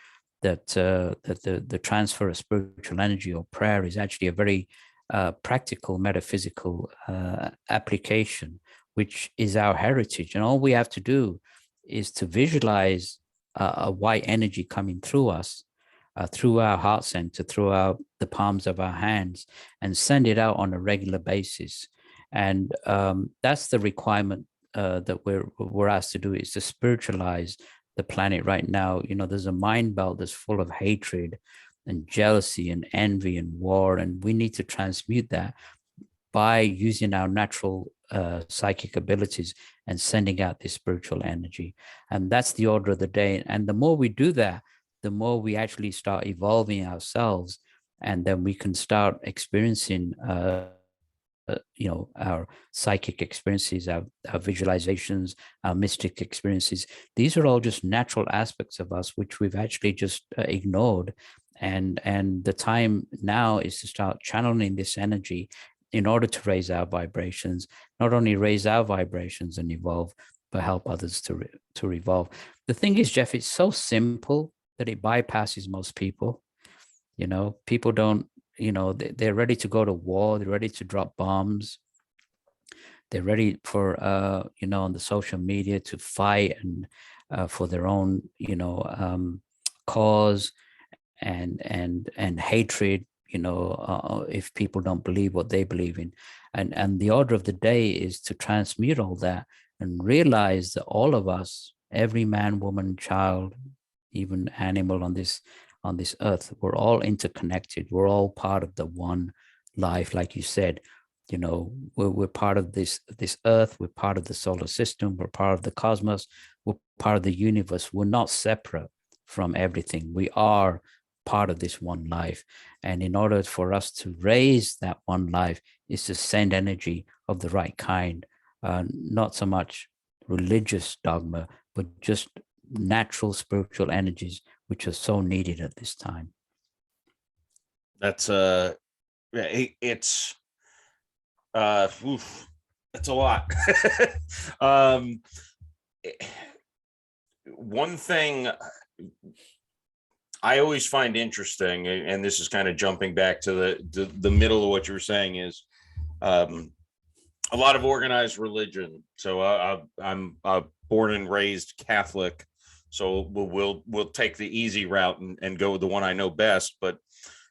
That the transfer of spiritual energy or prayer is actually a very practical metaphysical application, which is our heritage. And all we have to do is to visualize a white energy coming through us, through our heart center, through the palms of our hands, and send it out on a regular basis. And that's the requirement that we're asked to do, is to spiritualize the planet right now. There's a mind belt that's full of hatred and jealousy and envy and war, and we need to transmute that by using our natural psychic abilities and sending out this spiritual energy. And that's the order of the day. And the more we do that, the more we actually start evolving ourselves, and then we can start experiencing our psychic experiences, our visualizations, our mystic experiences. These are all just natural aspects of us which we've actually just ignored. And the time now is to start channeling this energy in order to raise our vibrations, not only raise our vibrations and evolve, but help others to evolve. The thing is, Jeff, it's so simple that it bypasses most people. People don't, they're ready to go to war. They're ready to drop bombs. They're ready for, on the social media to fight and for their own, cause and hatred, if people don't believe what they believe in. And the order of the day is to transmute all that and realize that all of us, every man, woman, child, even animal on this earth, we're all interconnected. We're all part of the one life. Like you said, we're part of this earth. We're part of the solar system. We're part of the cosmos. We're part of the universe. We're not separate from everything. We are part of this one life. And in order for us to raise that one life is to send energy of the right kind, not so much religious dogma, but just natural spiritual energies, which are so needed at this time. That's it's it's a lot. One thing I always find interesting, and this is kind of jumping back to the middle of what you were saying, is a lot of organized religion. So I'm born and raised Catholic, so we'll take the easy route and go with the one I know best. But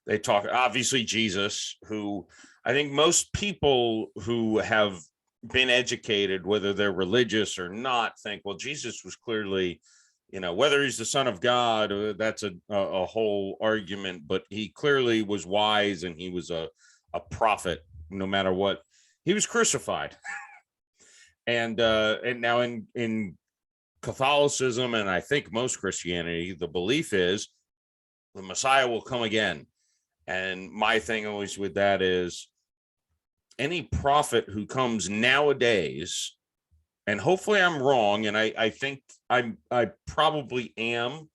they talk, obviously, Jesus, who I think most people who have been educated, whether they're religious or not, think, well, Jesus was clearly, whether he's the son of God, that's a whole argument, but he clearly was wise and he was a prophet, no matter what. He was crucified. And now in Catholicism, and I think most Christianity, the belief is the Messiah will come again. And my thing always with that is any prophet who comes nowadays, and hopefully I'm wrong, and I think I probably am,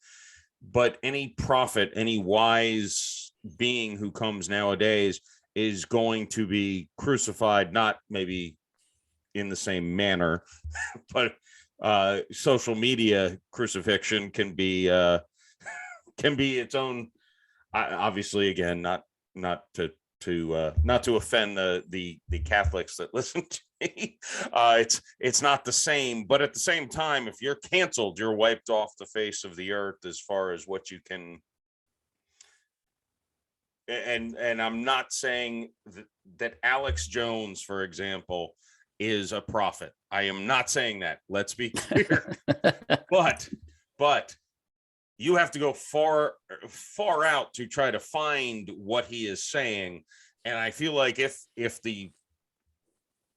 but any prophet, any wise being who comes nowadays is going to be crucified, not maybe in the same manner, but social media crucifixion can be its own. Obviously, again, not to offend the Catholics that listen to me. It's not the same, but at the same time, if you're canceled, you're wiped off the face of the earth as far as what you can. And I'm not saying that Alex Jones, for example, is a prophet. I am not saying that. Let's be clear. but you have to go far out to try to find what he is saying. And I feel like if the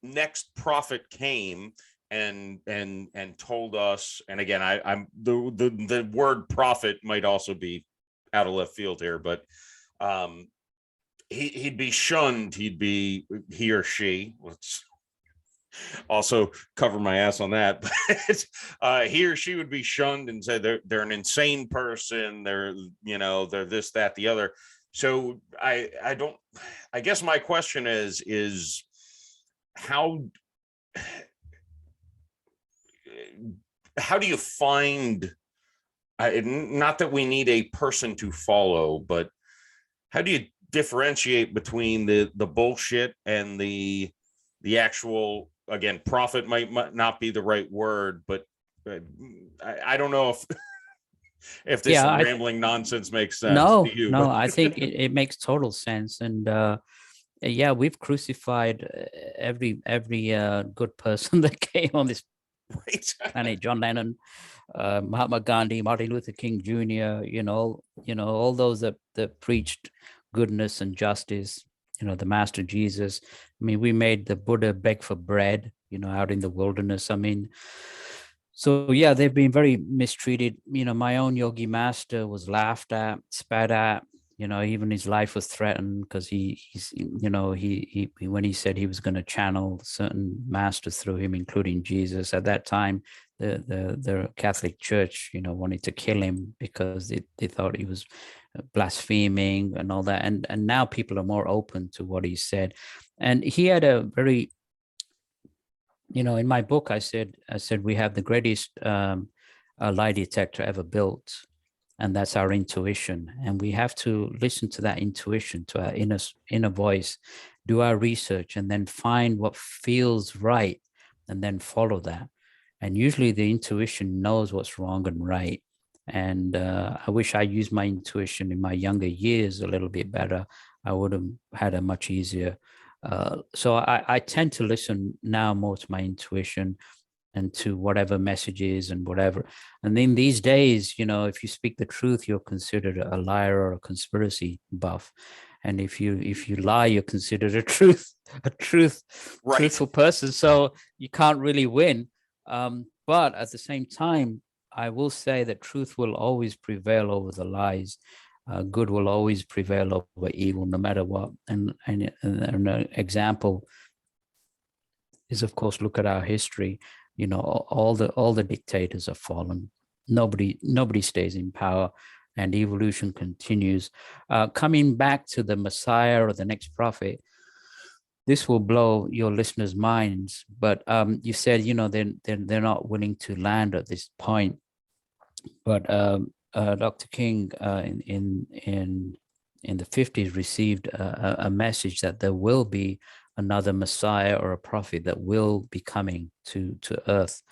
next prophet came and told us, and again, I'm the word prophet might also be out of left field here, but he'd be shunned. He or she, let's also cover my ass on that, but he or she would be shunned and said they're an insane person, they're this, that, the other. So I guess my question is how do you find, not that we need a person to follow, but how do you differentiate between the bullshit and the actual, again, profit might not be the right word, but I don't know if this rambling nonsense makes sense to you. No, I think it makes total sense. And yeah, we've crucified every good person that came on this planet. John Lennon, Mahatma Gandhi, Martin Luther King Jr., all those that preached goodness and justice, the Master Jesus. I mean, we made the Buddha beg for bread, out in the wilderness. I mean, so yeah, they've been very mistreated. My own yogi master was laughed at, spat at, even his life was threatened because he when he said he was going to channel certain masters through him, including Jesus. At that time, the Catholic Church, wanted to kill him because they thought he was blaspheming and all that. And now people are more open to what he said. And he had a very, in my book, I said we have the greatest lie detector ever built, and that's our intuition. And we have to listen to that intuition, to our inner voice, do our research, and then find what feels right, and then follow that. And usually the intuition knows what's wrong and right. And I wish I used my intuition in my younger years a little bit better. I would have had a much easier. So I tend to listen now more to my intuition and to whatever messages and whatever. And in these days, if you speak the truth, you're considered a liar or a conspiracy buff. And if you lie, you're considered a truthful person. So you can't really win. But at the same time, I will say that truth will always prevail over the lies. Good will always prevail over evil, no matter what. And an example is, of course, look at our history. All the dictators have fallen. Nobody stays in power, and evolution continues. Coming back to the Messiah or the next prophet, this will blow your listeners' minds. But you said, they're not willing to land at this point. But Dr. King in the 50s received a message that there will be another Messiah or a prophet that will be coming to Earth.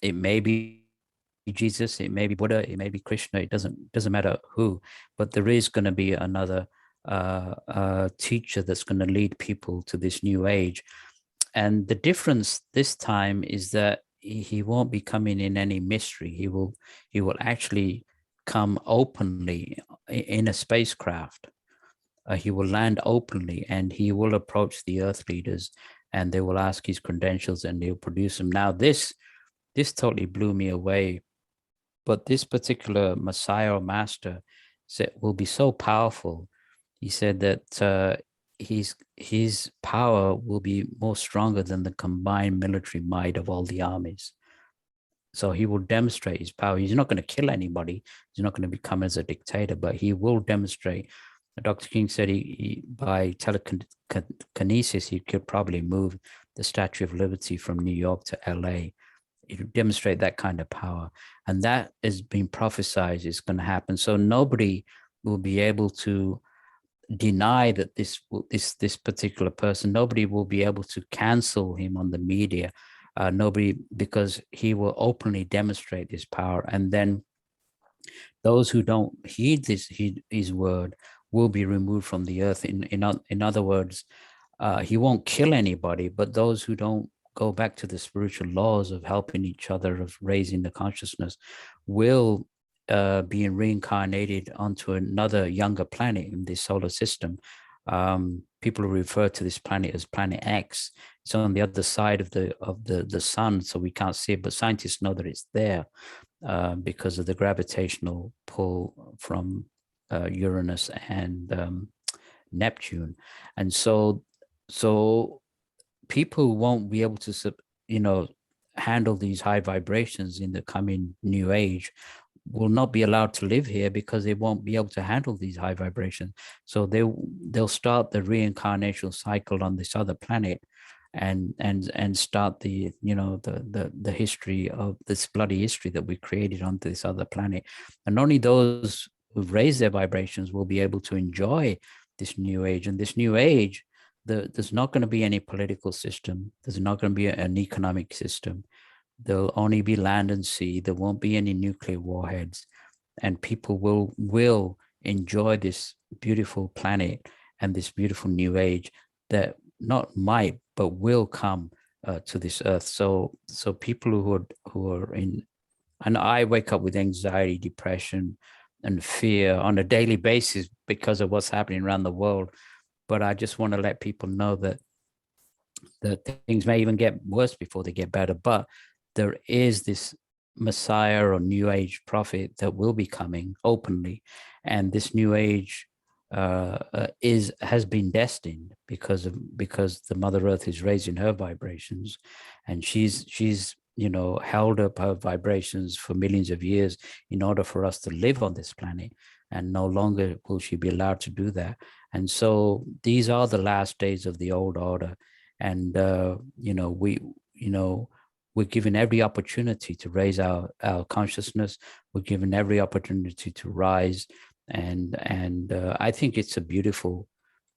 It may be Jesus, it may be Buddha, it may be Krishna. It doesn't matter who, but there is going to be another teacher that's going to lead people to this new age. And the difference this time is that he won't be coming in any mystery. He will actually come openly in a spacecraft. He will land openly, and he will approach the Earth leaders, and they will ask his credentials, and he'll produce them. Now, this totally blew me away. But this particular Messiah or Master will be so powerful. He said that his power will be more stronger than the combined military might of all the armies. So he will demonstrate his power. He's not going to kill anybody. He's not going to become as a dictator, but he will demonstrate. Dr. King said he by telekinesis, he could probably move the Statue of Liberty from New York to LA. It would demonstrate that kind of power. And that is being prophesied is going to happen. So nobody will be able to deny that this particular person, nobody will be able to cancel him on the media. Nobody, because he will openly demonstrate this power. And then those who don't heed his word will be removed from the earth. In other words, he won't kill anybody, but those who don't go back to the spiritual laws of helping each other, of raising the consciousness, will be reincarnated onto another younger planet in this solar system. People refer to this planet as Planet X. It's on the other side of the sun, so we can't see it, but scientists know that it's there because of the gravitational pull from Uranus and Neptune. And so people won't be able to, handle these high vibrations in the coming new age, will not be allowed to live here because they won't be able to handle these high vibrations. So they'll start the reincarnation cycle on this other planet, and start the, you know, the history of this bloody history that we created onto this other planet. And only those who've raised their vibrations will be able to enjoy this new age. And this new age, there's not going to be any political system. There's not going to be an economic system. There'll only be land and sea. There won't be any nuclear warheads, and people will enjoy this beautiful planet and this beautiful new age that not might but will come to this earth. So people who are in, and I wake up with anxiety, depression, and fear on a daily basis because of what's happening around the world. But I just want to let people know that things may even get worse before they get better. But there is this Messiah or New Age prophet that will be coming openly, and this New Age has been destined because the Mother Earth is raising her vibrations, and she's you know, held up her vibrations for millions of years in order for us to live on this planet, and no longer will she be allowed to do that. And so these are the last days of the old order, and you know, we're given every opportunity to raise our consciousness. We're given every opportunity to rise, and I think it's a beautiful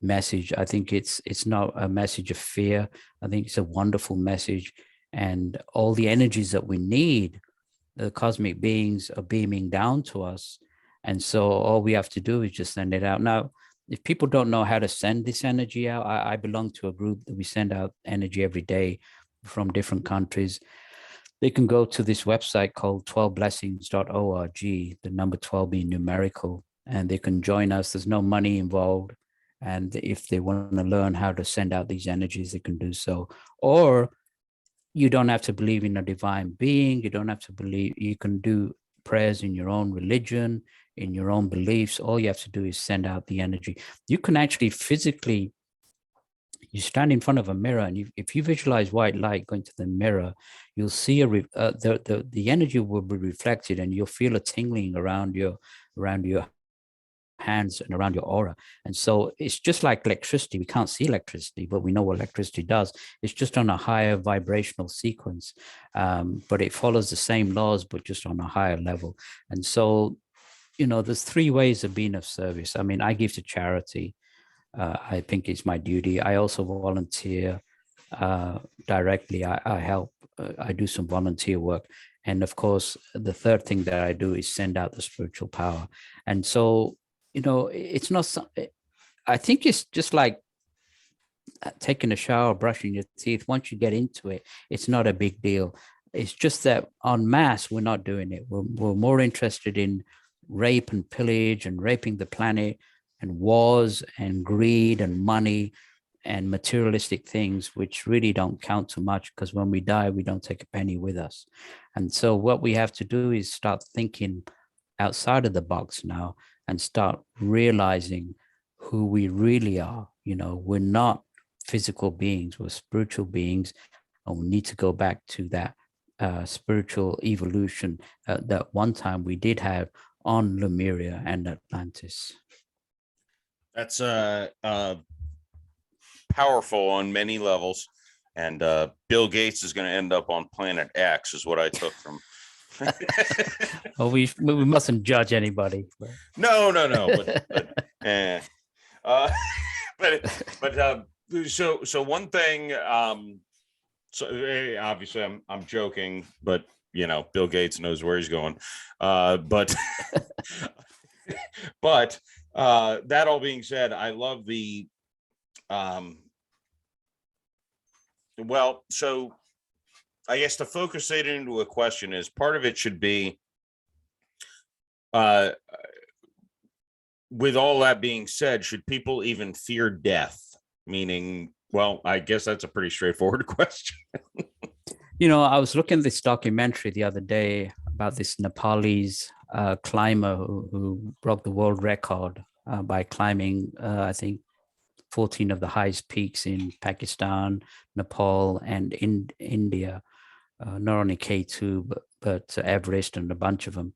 message. I think it's not a message of fear. I think it's a wonderful message, and all the energies that we need, the cosmic beings are beaming down to us, and so all we have to do is just send it out. Now, if people don't know how to send this energy out, I belong to a group that we send out energy every day from different countries. They can go to this website called 12blessings.org, the number 12 being numerical, and they can join us. There's no money involved. And if they want to learn how to send out these energies, they can do so. Or you don't have to believe in a divine being. You don't have to believe. You can do prayers in your own religion, in your own beliefs. All you have to do is send out the energy. You can actually physically, you stand in front of a mirror, and if you visualize white light going to the mirror, you'll see the energy will be reflected, and you'll feel a tingling around your hands and around your aura. And so it's just like electricity. We can't see electricity, but we know what electricity does. It's just on a higher vibrational sequence, but it follows the same laws, but just on a higher level. And so, you know, there's three ways of being of service. I mean, I give to charity. I think it's my duty. I also volunteer directly. I help. I do some volunteer work. And of course, the third thing that I do is send out the spiritual power. And so, you know, it's not, I think it's just like taking a shower, brushing your teeth. Once you get into it, it's not a big deal. It's just that en masse, we're not doing it. We're more interested in rape and pillage and raping the planet and wars and greed and money and materialistic things, which really don't count too much, because when we die, we don't take a penny with us. And so what we have to do is start thinking outside of the box now and start realizing who we really are. You know, we're not physical beings, we're spiritual beings, and we need to go back to that spiritual evolution that one time we did have on Lemuria and Atlantis. That's powerful on many levels. And Bill Gates is going to end up on Planet X, is what I took from. Well, we mustn't judge anybody. But. No. So one thing. So obviously, I'm joking, but you know, Bill Gates knows where he's going. But that all being said, I love the. Well, so I guess to focus it into a question is part of it should be, with all that being said, should people even fear death? Meaning, well, I guess that's a pretty straightforward question. You know, I was looking at this documentary the other day about this Nepalese climber who broke the world record by climbing, I think, 14 of the highest peaks in Pakistan, Nepal, and in India. Not only K2, but Everest and a bunch of them.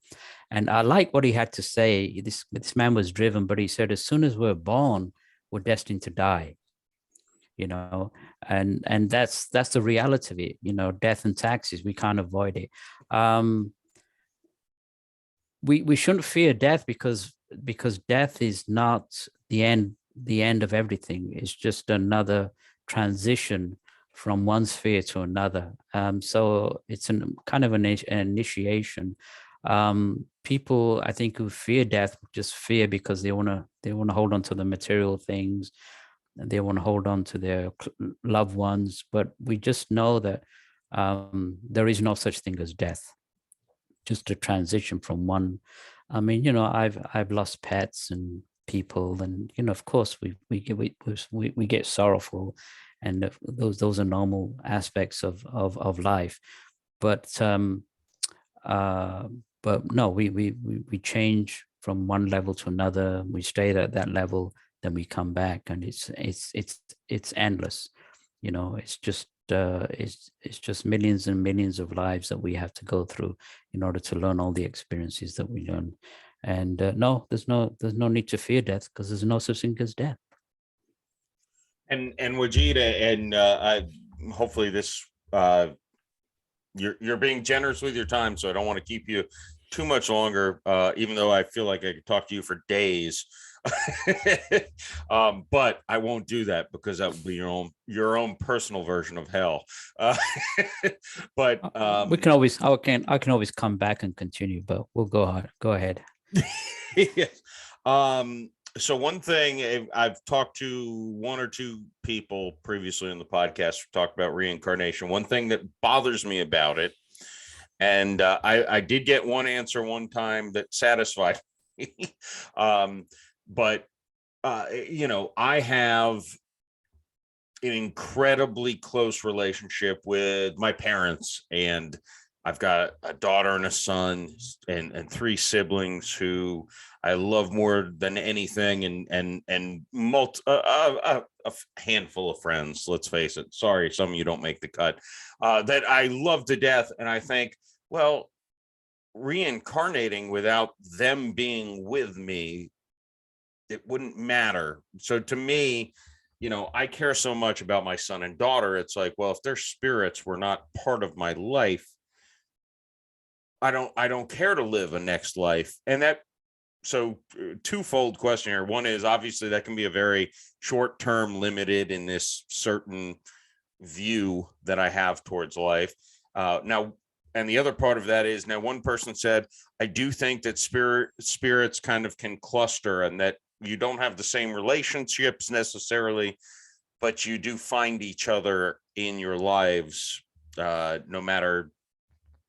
And I like what he had to say. This man was driven, but he said, as soon as we're born, we're destined to die. you know, and that's the reality of it, you know. Death and taxes, we can't avoid it. We shouldn't fear death because death is not the end of everything. It's just another transition from one sphere to another. So it's kind of an initiation. People, I think, who fear death just fear because they want to hold on to the material things, and they want to hold on to their loved ones. But we just know that there is no such thing as death. Just a transition from one. I mean, you know, I've lost pets and people, and you know, of course, we get sorrowful, and those are normal aspects of life. But no, we change from one level to another. We stay at that level, then we come back, and it's endless. You know, it's just millions and millions of lives that we have to go through in order to learn all the experiences that we learn. And no, there's no need to fear death, because there's no such thing as death. And Wajid, and I hopefully this you're being generous with your time, so I don't want to keep you too much longer, even though I feel like I could talk to you for days. But I won't do that, because that would be your own personal version of hell. But we can always I can always come back and continue, but we'll go ahead. Yes. So one thing, I've talked to one or two people previously in the podcast who talked about reincarnation. One thing that bothers me about it, and I did get one answer one time that satisfied me. But you know, I have an incredibly close relationship with my parents, and I've got a daughter and a son and three siblings who I love more than anything, and a handful of friends, let's face it. Sorry, some of you don't make the cut, that I love to death. And I think, well, reincarnating without them being with me, it wouldn't matter. So to me, you know, I care so much about my son and daughter. It's like, well, if their spirits were not part of my life, I don't care to live a next life. And that, so twofold question here. One is, obviously that can be a very short-term, limited in this certain view that I have towards life. Now, and the other part of that is, now one person said, I do think that spirits kind of can cluster, and that you don't have the same relationships necessarily, but you do find each other in your lives, no matter,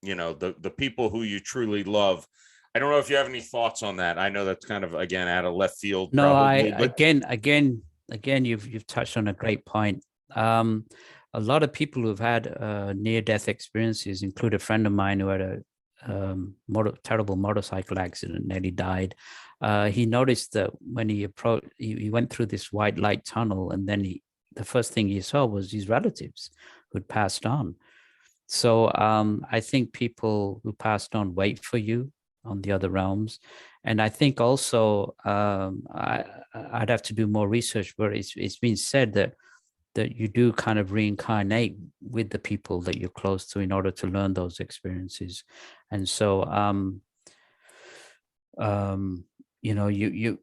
you know, the people who you truly love. I don't know if you have any thoughts on that. I know that's kind of, again, out of left field. No, probably, again, you've touched on a great point. A lot of people who've had near-death experiences include a friend of mine who had a terrible motorcycle accident, nearly died. He noticed that when he approached, he went through this white light tunnel, and then the first thing he saw was his relatives who'd passed on. So I think people who passed on wait for you on the other realms. And I think also I'd have to do more research, but it's been said that you do kind of reincarnate with the people that you're close to in order to learn those experiences. And so you know, you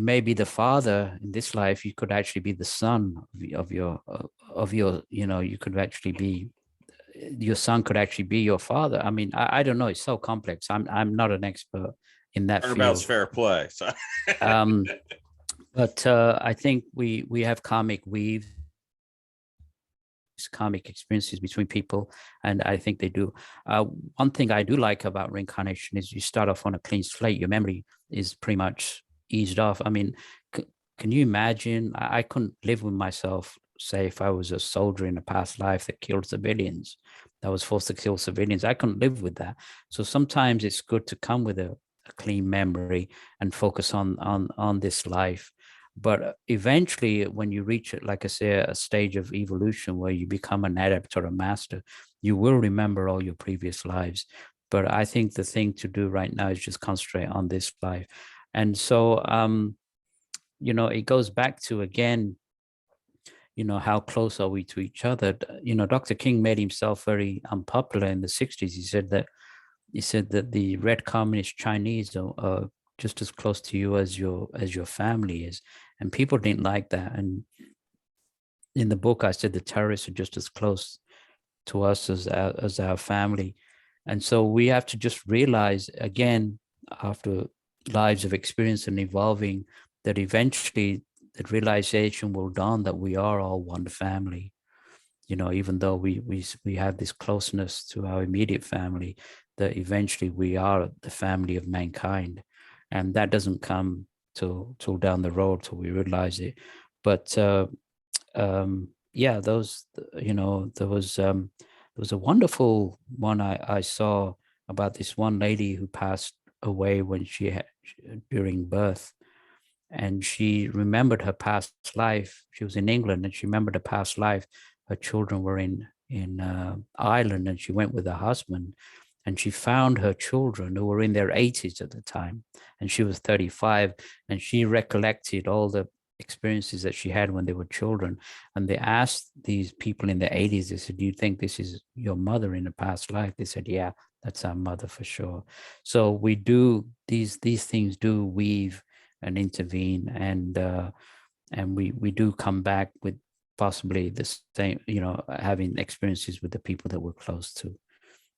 may be the father in this life. You could actually be the son of your you know, you could actually be, your son could actually be your father. I mean, I don't know. It's so complex. I'm not an expert in that field. Turnabout's fair play. So. But I think we have karmic weaves, karmic experiences between people, and I think they do. One thing I do like about reincarnation is you start off on a clean slate. Your memory is pretty much eased off. I mean, can you imagine? I couldn't live with myself, say, if I was a soldier in a past life that killed civilians, that was forced to kill civilians. I couldn't live with that. So sometimes it's good to come with a clean memory and focus on this life. But eventually, when you reach, like I say, a stage of evolution where you become an adept or a master, you will remember all your previous lives. But I think the thing to do right now is just concentrate on this life. And so, you know, it goes back to, again, how close are we to each other? Dr. King made himself very unpopular in the 60s. He said that the red communist Chinese are just as close to you as your family is, and people didn't like that. And in the book, I said the terrorists are just as close to us as our family. And so we have to just realize, again, after lives of experience and evolving, that eventually the realization will dawn that we are all one family. Even though we have this closeness to our immediate family, that eventually we are the family of mankind. And that doesn't come till down the road till we realize it. But yeah, there was a wonderful one I saw about this one lady who passed away when during birth, and she remembered her past life. She was in England, and she remembered her past life. Her children were in Ireland, and she went with her husband, and she found her children who were in their 80s at the time, and she was 35, and she recollected all the experiences that she had when they were children. And they asked these people in the 80s, they said, do you think this is your mother in a past life? They said, yeah, that's our mother for sure. So we do, these things do weave and intervene, and we do come back with possibly the same, having experiences with the people that we're close to.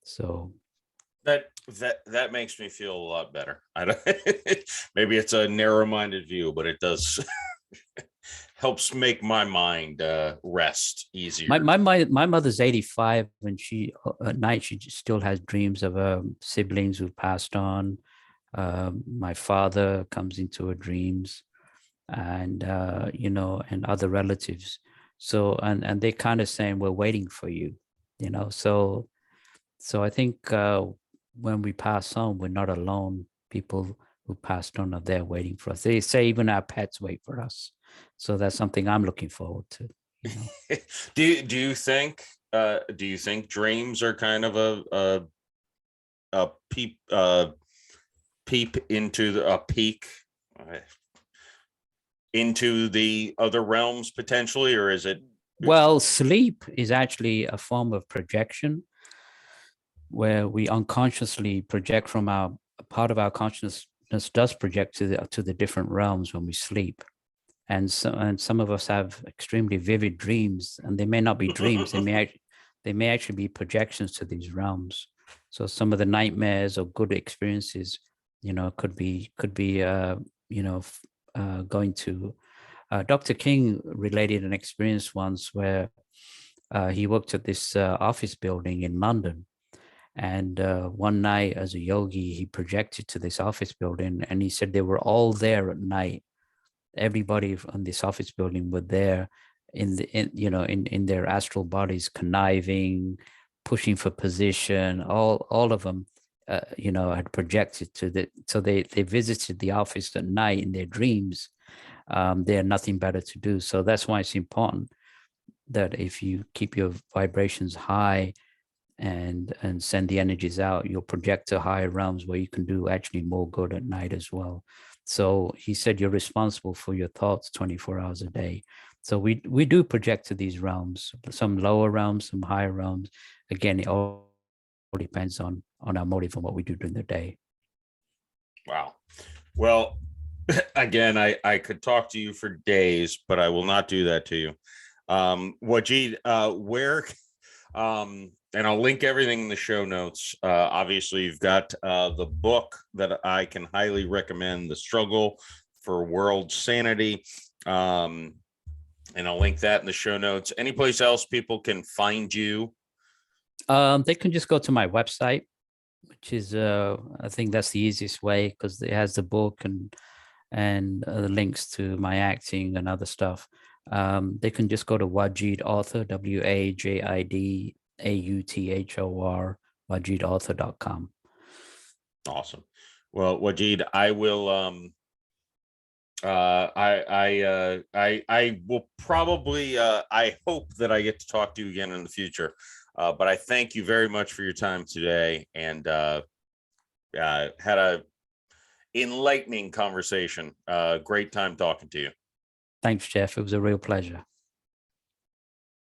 So that makes me feel a lot better. I don't, maybe it's a narrow-minded view, but it does helps make my mind rest easier. My mother's 85, and she at night she still has dreams of her siblings who passed on. My father comes into her dreams, and and other relatives. So and they kind of saying, we're waiting for you, So I think when we pass on, we're not alone. People who passed on are there waiting for us. They say even our pets wait for us. So that's something I'm looking forward to. Do you think dreams are kind of a peep into a peek into the other realms potentially, or is it? Well, sleep is actually a form of projection, where we unconsciously project from a part of our consciousness does project to the different realms when we sleep. And some of us have extremely vivid dreams, and they may not be dreams. They may actually be projections to these realms. So some of the nightmares or good experiences, could be going to. Dr. King related an experience once where he worked at this office building in London. And one night as a yogi, he projected to this office building, and he said they were all there at night. Everybody on this office building were there in their astral bodies, conniving, pushing for position. All of them, had projected so they visited the office at night in their dreams. They had nothing better to do. So that's why it's important that if you keep your vibrations high and send the energies out, you'll project to higher realms where you can do actually more good at night as well. So he said you're responsible for your thoughts 24 hours a day. So we do project to these realms, some lower realms, some higher realms. Again, it all depends on our motive and what we do during the day. Wow. Well, again, I could talk to you for days, but I will not do that to you. Wajid, where and I'll link everything in the show notes. Obviously, you've got the book that I can highly recommend, The Struggle for World Sanity. And I'll link that in the show notes. Any place else people can find you? They can just go to my website, which is, I think that's the easiest way, because it has the book and the links to my acting and other stuff. They can just go to Wajid Author, WAJID AUTHOR, wajidauthor.com. Awesome. Well, Wajid, I will I will probably I hope that I get to talk to you again in the future. But I thank you very much for your time today, and had a enlightening conversation. Great time talking to you. Thanks, Jeff. It was a real pleasure.